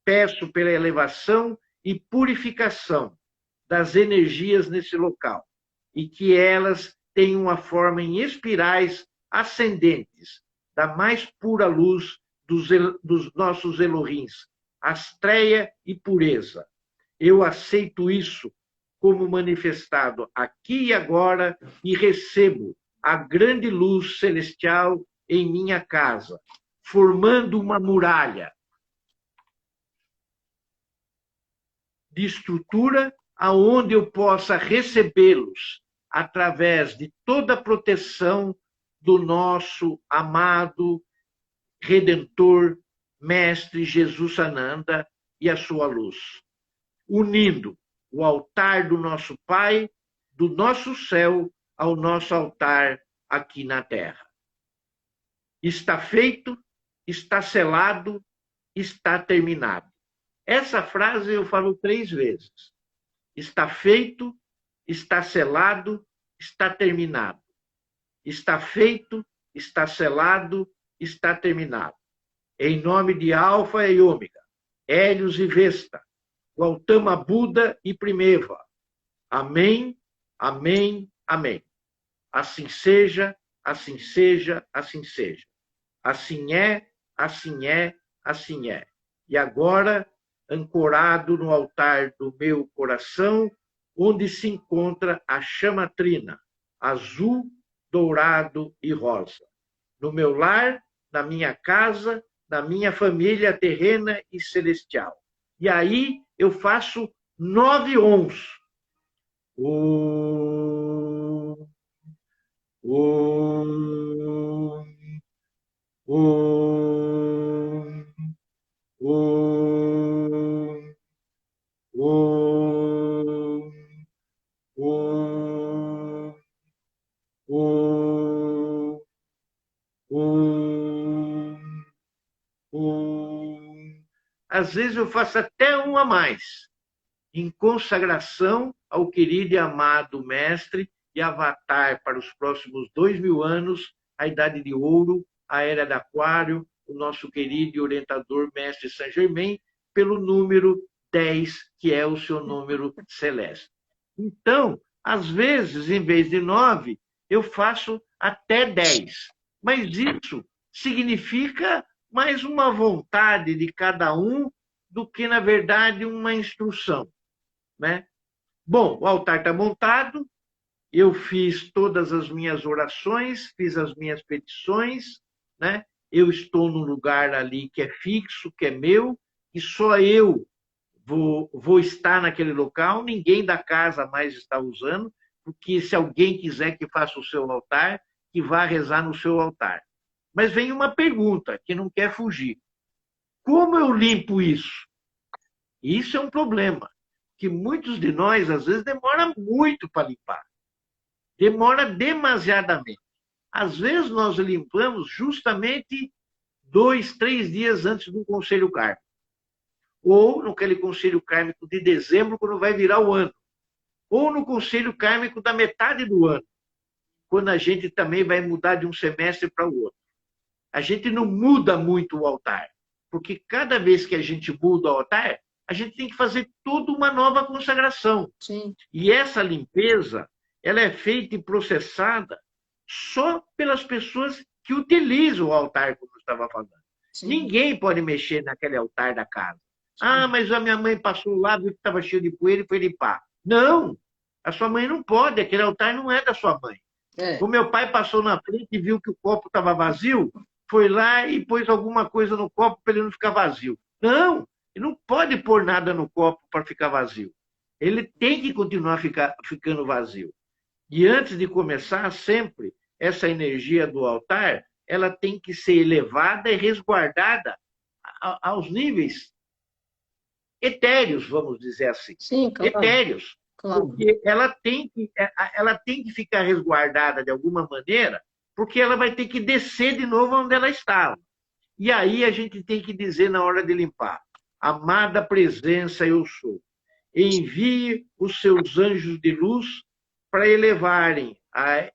Peço pela elevação e purificação das energias nesse local, e que elas tenham uma forma em espirais ascendentes, da mais pura luz dos nossos Elohims, astreia e pureza. Eu aceito isso como manifestado aqui e agora e recebo a grande luz celestial em minha casa, formando uma muralha de estrutura aonde eu possa recebê-los através de toda a proteção do nosso amado Redentor, Mestre Jesus Sananda e a sua luz, unindo o altar do nosso Pai do nosso céu ao nosso altar aqui na terra. Está feito, está selado, está terminado. Essa frase eu falo 3 vezes. Está feito, está selado, está terminado. Está feito, está selado, está terminado. Em nome de Alfa e Ômega, Hélios e Vesta, Gautama Buda e Primeva. Amém, amém, amém. Assim seja, assim seja, assim seja. Assim é, assim é, assim é. E agora, ancorado no altar do meu coração, onde se encontra a chama trina, azul, dourado e rosa. No meu lar, na minha casa, na minha família terrena e celestial. E aí eu faço 9 ons. Om, om, om, om, om, om, om, om, om. Às vezes eu faço até um a mais, em consagração ao querido e amado mestre e avatar para os próximos 2000 anos, a Idade de Ouro, a Era de Aquário, o nosso querido e orientador mestre Saint Germain, pelo número 10, que é o seu número celeste. Então, às vezes, em vez de 9, eu faço até 10. Mas isso significa mais uma vontade de cada um do que, na verdade, uma instrução, né? Bom, o altar está montado, eu fiz todas as minhas orações, fiz as minhas petições, né? Eu estou num lugar ali que é fixo, que é meu, e só eu vou estar naquele local, ninguém da casa mais está usando, porque se alguém quiser que faça o seu altar, que vá rezar no seu altar. Mas vem uma pergunta que não quer fugir. Como eu limpo isso? Isso é um problema, que muitos de nós, às vezes, demora muito para limpar. Demora demasiadamente. Às vezes, nós limpamos justamente 2, 3 dias antes do conselho kármico. Ou naquele conselho kármico de dezembro, quando vai virar o ano. Ou no conselho kármico da metade do ano, quando a gente também vai mudar de um semestre para o outro. A gente não muda muito o altar, porque cada vez que a gente muda o altar, a gente tem que fazer toda uma nova consagração. Sim. E essa limpeza, ela é feita e processada só pelas pessoas que utilizam o altar, como eu estava falando. Sim. Ninguém pode mexer naquele altar da casa. Ah, mas a minha mãe passou lá, viu que estava cheio de poeira e foi limpar. Não! A sua mãe não pode, aquele altar não é da sua mãe. O meu pai passou na frente e viu que o copo estava vazio, foi lá e pôs alguma coisa no copo para ele não ficar vazio. Não! Ele não pode pôr nada no copo para ficar vazio. Ele tem que continuar ficando vazio. E antes de começar, sempre, essa energia do altar, ela tem que ser elevada e resguardada aos níveis etéreos, vamos dizer assim. Sim, claro. Etéreos. Claro. Porque ela tem que ficar resguardada de alguma maneira, porque ela vai ter que descer de novo onde ela estava. E aí a gente tem que dizer na hora de limpar: amada presença eu sou, envie os seus anjos de luz para elevarem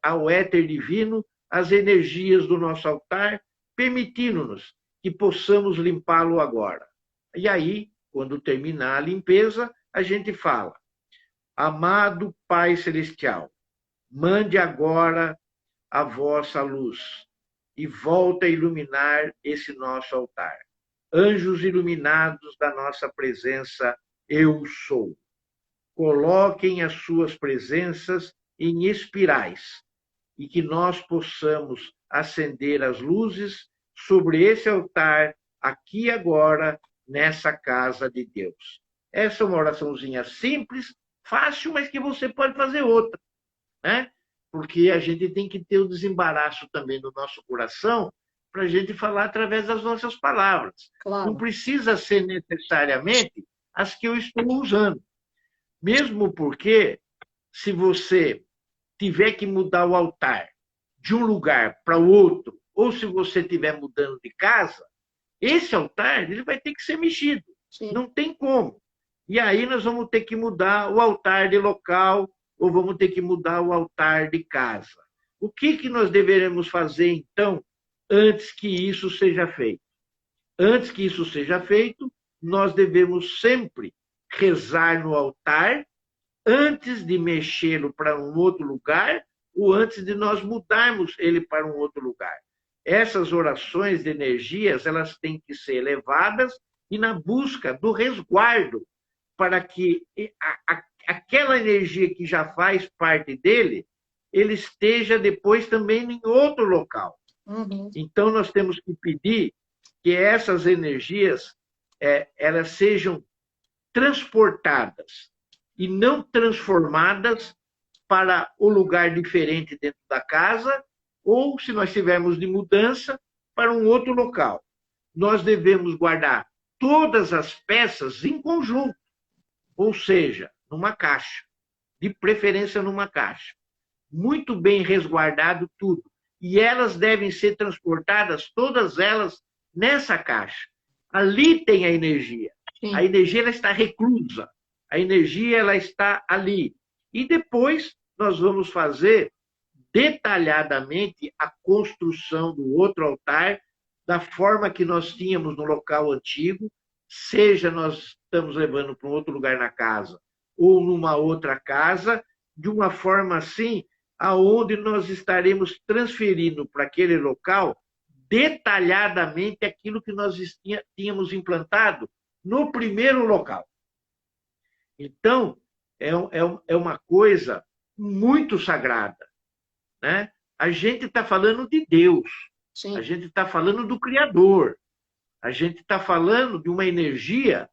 ao éter divino as energias do nosso altar, permitindo-nos que possamos limpá-lo agora. E aí, quando terminar a limpeza, a gente fala: amado Pai Celestial, mande agora a vossa luz e volta a iluminar esse nosso altar. Anjos iluminados da nossa presença, eu sou. Coloquem as suas presenças em espirais e que nós possamos acender as luzes sobre esse altar, aqui e agora, nessa casa de Deus. Essa é uma oraçãozinha simples, fácil, mas que você pode fazer outra, né? Porque a gente tem que ter o desembaraço também do nosso coração para a gente falar através das nossas palavras. Claro. Não precisa ser necessariamente as que eu estou usando. Mesmo porque se você tiver que mudar o altar de um lugar para o outro, ou se você estiver mudando de casa, esse altar ele vai ter que ser mexido. Sim. Não tem como. E aí nós vamos ter que mudar o altar de local ou vamos ter que mudar o altar de casa. O que nós deveremos fazer, então, antes que isso seja feito? Antes que isso seja feito, nós devemos sempre rezar no altar antes de mexê-lo para um outro lugar ou antes de nós mudarmos ele para um outro lugar. Essas orações de energias, elas têm que ser elevadas e na busca do resguardo para que aquela energia que já faz parte dele, ele esteja depois também em outro local. Uhum. Então, nós temos que pedir que essas energias elas sejam transportadas e não transformadas para o lugar diferente dentro da casa ou, se nós tivermos de mudança, para um outro local. Nós devemos guardar todas as peças em conjunto, ou seja, numa caixa, de preferência numa caixa. Muito bem resguardado tudo. E elas devem ser transportadas, todas elas, nessa caixa. Ali tem a energia. Sim. A energia ela está reclusa. A energia ela está ali. E depois nós vamos fazer detalhadamente a construção do outro altar da forma que nós tínhamos no local antigo, seja nós estamos levando para um outro lugar na casa ou numa outra casa, de uma forma assim, aonde nós estaremos transferindo para aquele local detalhadamente aquilo que nós tínhamos implantado no primeiro local. Então, é uma coisa muito sagrada, né? A gente está falando de Deus, Sim. a gente está falando do Criador, a gente está falando de uma energia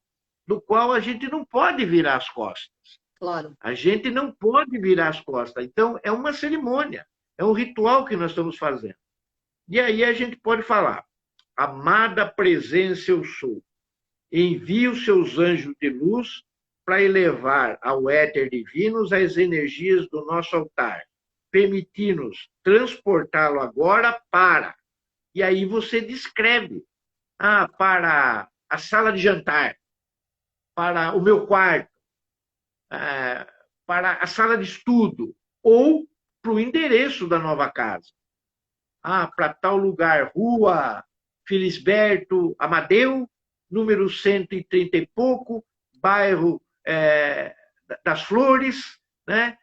do qual a gente não pode virar as costas. Claro. A gente não pode virar as costas. Então, é uma cerimônia, é um ritual que nós estamos fazendo. E aí a gente pode falar: amada presença eu sou, envie os seus anjos de luz para elevar ao éter divino as energias do nosso altar, permitindo-nos transportá-lo agora para. E aí você descreve: para a sala de jantar, para o meu quarto, para a sala de estudo, ou para o endereço da nova casa. Para tal lugar, Rua Felisberto Amadeu, número 130 e pouco, bairro das Flores, né?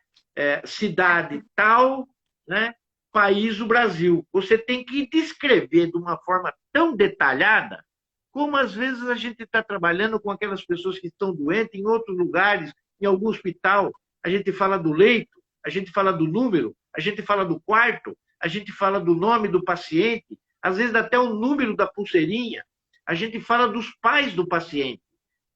Cidade tal, né? País o Brasil. Você tem que descrever de uma forma tão detalhada como às vezes a gente está trabalhando com aquelas pessoas que estão doentes em outros lugares, em algum hospital. A gente fala do leito, a gente fala do número, a gente fala do quarto, a gente fala do nome do paciente, às vezes até o número da pulseirinha. A gente fala dos pais do paciente.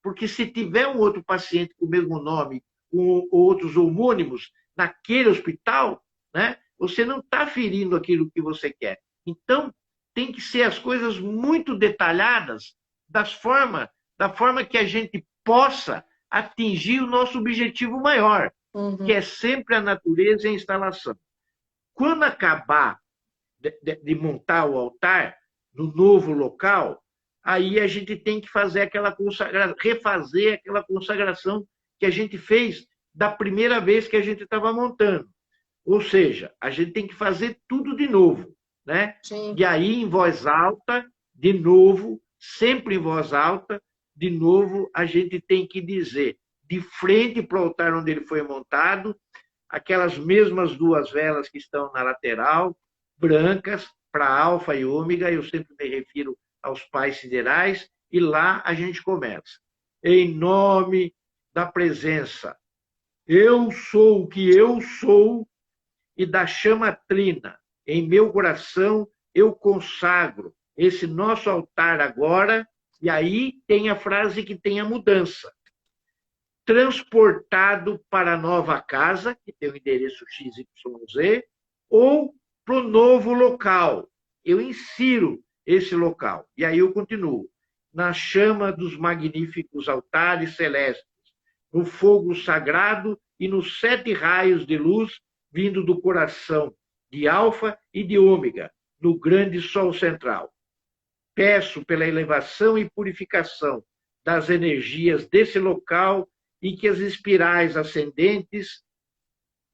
Porque se tiver um outro paciente com o mesmo nome, ou outros homônimos, naquele hospital, né, você não está ferindo aquilo que você quer. Então, tem que ser as coisas muito detalhadas da forma que a gente possa atingir o nosso objetivo maior, que é sempre a natureza e a instalação. Quando acabar de montar o altar no novo local, aí a gente tem que fazer aquela refazer aquela consagração que a gente fez da primeira vez que a gente estava montando. Ou seja, a gente tem que fazer tudo de novo, né? Sim. E aí, em voz alta, de novo, sempre em voz alta, de novo, a gente tem que dizer, de frente para o altar onde ele foi montado, aquelas mesmas duas velas que estão na lateral, brancas, para alfa e ômega, eu sempre me refiro aos pais siderais, e lá a gente começa. Em nome da presença, eu sou o que eu sou, e da chama trina, em meu coração eu consagro esse nosso altar agora, e aí tem a frase que tem a mudança. Transportado para a nova casa, que tem o endereço XYZ, ou para o novo local. Eu insiro esse local. E aí eu continuo. Na chama dos magníficos altares celestes, no fogo sagrado e nos 7 raios de luz vindo do coração de Alfa e de Ômega, no grande Sol central. Peço pela elevação e purificação das energias desse local e que as espirais ascendentes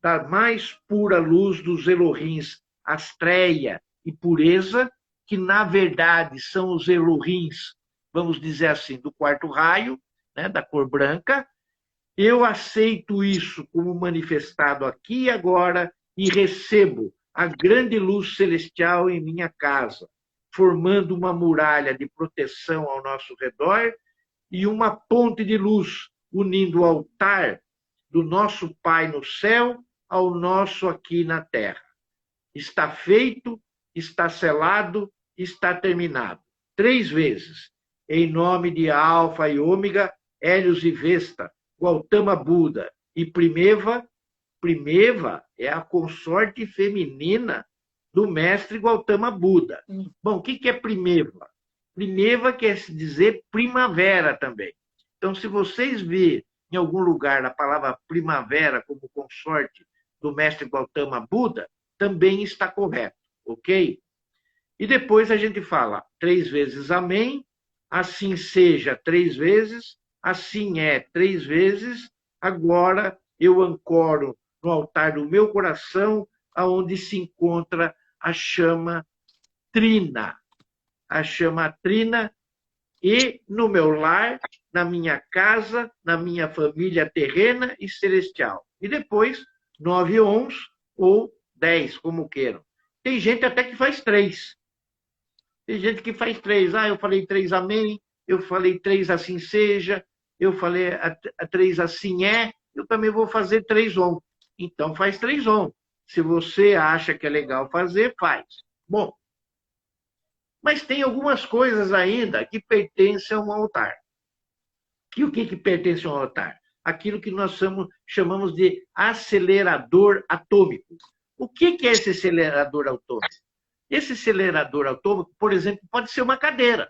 da mais pura luz dos Elohims, Astreia e Pureza, que na verdade são os Elohims, vamos dizer assim, do 4º raio, né, da cor branca. Eu aceito isso como manifestado aqui e agora e recebo a grande luz celestial em minha casa, formando uma muralha de proteção ao nosso redor e uma ponte de luz unindo o altar do nosso Pai no céu ao nosso aqui na terra. Está feito, está selado, está terminado. 3 vezes. Em nome de Alfa e Ômega, Hélios e Vesta, Gautama Buda e Primeva. Primeva é a consorte feminina do mestre Gautama Buda. Bom, o que é Primeva? Primeva quer dizer primavera também. Então, se vocês verem em algum lugar a palavra primavera como consorte do mestre Gautama Buda, também está correto, ok? E depois a gente fala 3 vezes amém, assim seja 3 vezes, assim é 3 vezes, agora eu ancoro no altar do meu coração, aonde se encontra a chama trina. A chama trina e no meu lar, na minha casa, na minha família terrena e celestial. E depois, 9 ons ou 10, como queiram. Tem gente até que faz 3. Tem gente que faz 3. Ah, eu falei 3 amém, eu falei 3 assim seja, eu falei a 3 assim é, eu também vou fazer 3 on. Então faz 3 on. Se você acha que é legal fazer, faz. Bom, mas tem algumas coisas ainda que pertencem a um altar. E o que pertence a um altar? Aquilo que nós chamamos de acelerador atômico. O que é esse acelerador atômico? Esse acelerador atômico, por exemplo, pode ser uma cadeira.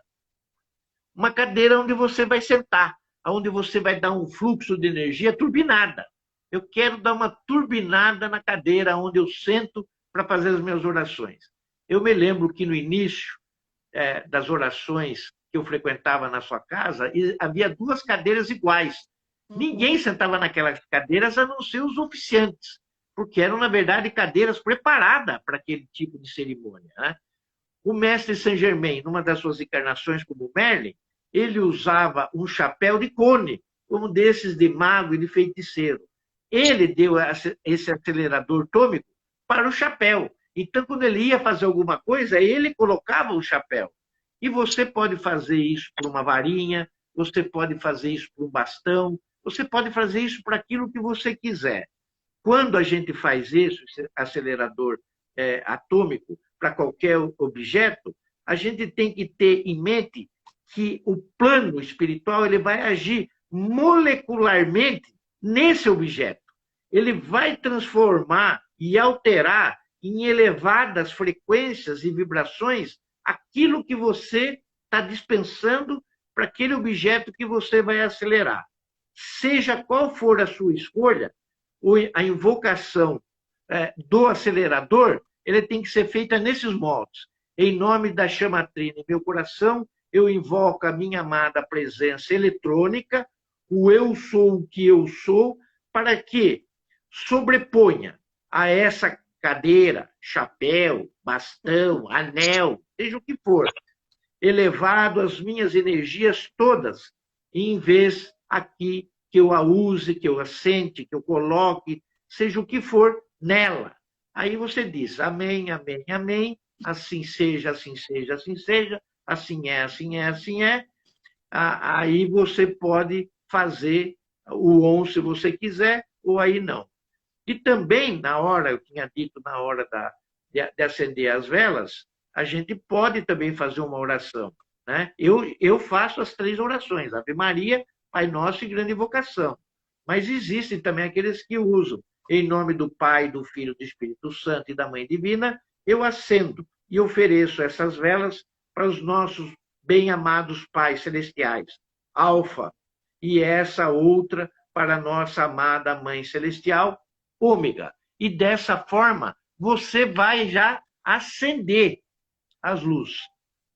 Uma cadeira onde você vai sentar, onde você vai dar um fluxo de energia turbinada. Eu quero dar uma turbinada na cadeira onde eu sento para fazer as minhas orações. Eu me lembro que no início das orações que eu frequentava na sua casa, havia 2 cadeiras iguais. Ninguém sentava naquelas cadeiras a não ser os oficiantes, porque eram, na verdade, cadeiras preparadas para aquele tipo de cerimônia, né? O mestre Saint-Germain, numa das suas encarnações como Merlin, ele usava um chapéu de cone, como desses de mago e de feiticeiro. Ele deu esse acelerador atômico para o chapéu. Então, quando ele ia fazer alguma coisa, ele colocava o chapéu. E você pode fazer isso por uma varinha, você pode fazer isso por um bastão, você pode fazer isso por aquilo que você quiser. Quando a gente faz isso, esse acelerador atômico, para qualquer objeto, a gente tem que ter em mente que o plano espiritual ele vai agir molecularmente nesse objeto. Ele vai transformar e alterar em elevadas frequências e vibrações aquilo que você está dispensando para aquele objeto que você vai acelerar. Seja qual for a sua escolha, a invocação do acelerador, ele tem que ser feita nesses moldes. Em nome da chama trina em meu coração, eu invoco a minha amada presença eletrônica, o eu sou o que eu sou, para que sobreponha a essa cadeira, chapéu, bastão, anel, seja o que for, elevado as minhas energias todas, em vez aqui que eu a use, que eu a sente, que eu coloque, seja o que for, nela. Aí você diz, amém, amém, amém, assim seja, assim seja, assim seja, assim é, assim é, assim é. Aí você pode fazer o on se você quiser, ou aí não. E também, na hora, eu tinha dito, na hora de acender as velas, a gente pode também fazer uma oração, né? Eu faço as 3 orações, Ave Maria, Pai Nosso e Grande Invocação. Mas existem também aqueles que usam, em nome do Pai, do Filho, do Espírito Santo e da Mãe Divina, eu acendo e ofereço essas velas para os nossos bem-amados pais celestiais, Alfa, e essa outra para a nossa amada Mãe Celestial, Ômega. E dessa forma, você vai já acender as luzes.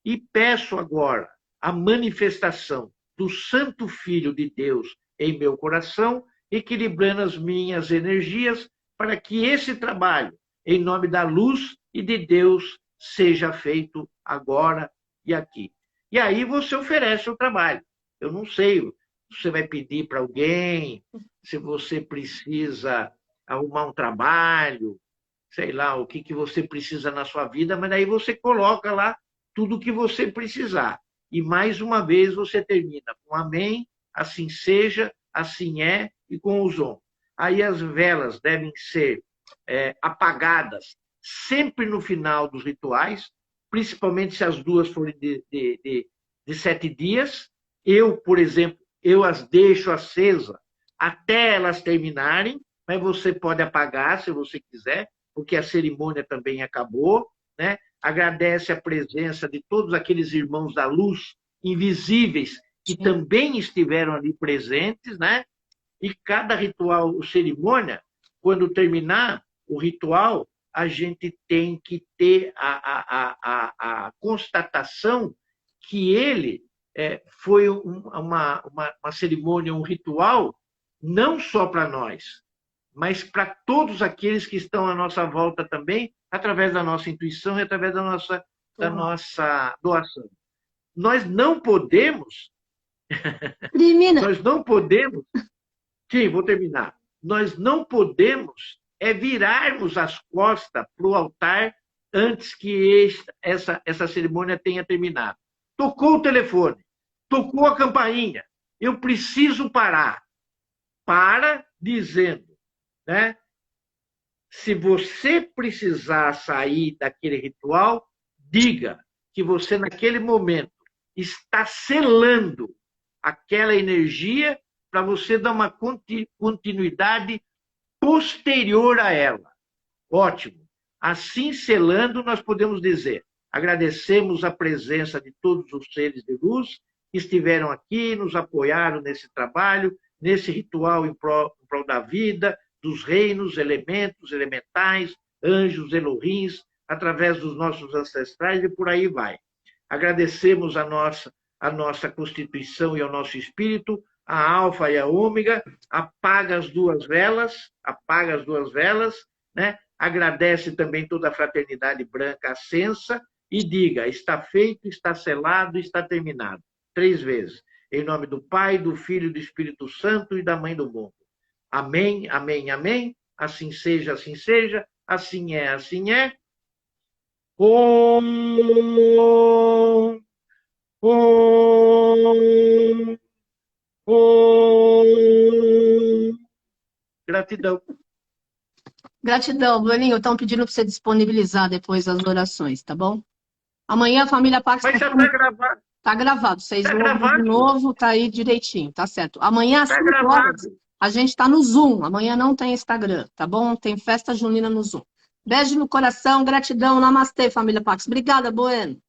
E peço agora a manifestação do Santo Filho de Deus em meu coração, equilibrando as minhas energias para que esse trabalho, em nome da luz e de Deus, seja feito agora e aqui. E aí você oferece o trabalho. Eu não sei, você vai pedir para alguém, se você precisa arrumar um trabalho, sei lá, o que você precisa na sua vida, mas aí você coloca lá tudo o que você precisar. E mais uma vez você termina com amém, assim seja, assim é, e com o Zon. Aí as velas devem ser apagadas sempre no final dos rituais, principalmente se as duas forem de 7 dias. Eu, por exemplo, eu as deixo acesas até elas terminarem, mas você pode apagar se você quiser, porque a cerimônia também acabou, né? Agradece a presença de todos aqueles irmãos da luz invisíveis que também estiveram ali presentes, né? E cada ritual ou cerimônia, quando terminar o ritual, a gente tem que ter a constatação que ele foi uma cerimônia, um ritual, não só para nós, mas para todos aqueles que estão à nossa volta também, através da nossa intuição e através da nossa doação. Nós não podemos... Nós não podemos... Sim, vou terminar. Nós não podemos virarmos as costas para o altar antes que essa cerimônia tenha terminado. Tocou o telefone, tocou a campainha, eu preciso parar. Para dizendo, né? Se você precisar sair daquele ritual, diga que você, naquele momento, está selando aquela energia para você dar uma continuidade posterior a ela. Ótimo. Assim, selando, nós podemos dizer: agradecemos a presença de todos os seres de luz que estiveram aqui, nos apoiaram nesse trabalho, nesse ritual em prol da vida, dos reinos, elementos, elementais, anjos, Elohims, através dos nossos ancestrais e por aí vai. Agradecemos a nossa constituição e ao nosso espírito, a alfa e a ômega, apaga as duas velas, né? Agradece também toda a fraternidade branca ascensa e diga: está feito, está selado, está terminado. 3 vezes. Em nome do Pai, do Filho e do Espírito Santo e da Mãe do Mundo. Amém, amém, amém. Assim seja, assim seja. Assim é, assim é. Om, om, om. Gratidão. Gratidão, Bruninho. Estão pedindo para você disponibilizar depois as orações, tá bom? Amanhã a família Pax... Mas já está gravado. Tá gravado. Vocês ouvem de novo, tá aí direitinho, tá certo. Amanhã às 5 horas, a gente tá no Zoom. Amanhã não tem Instagram, tá bom? Tem festa junina no Zoom. Beijo no coração, gratidão. Namastê, família Pax. Obrigada, Bueno.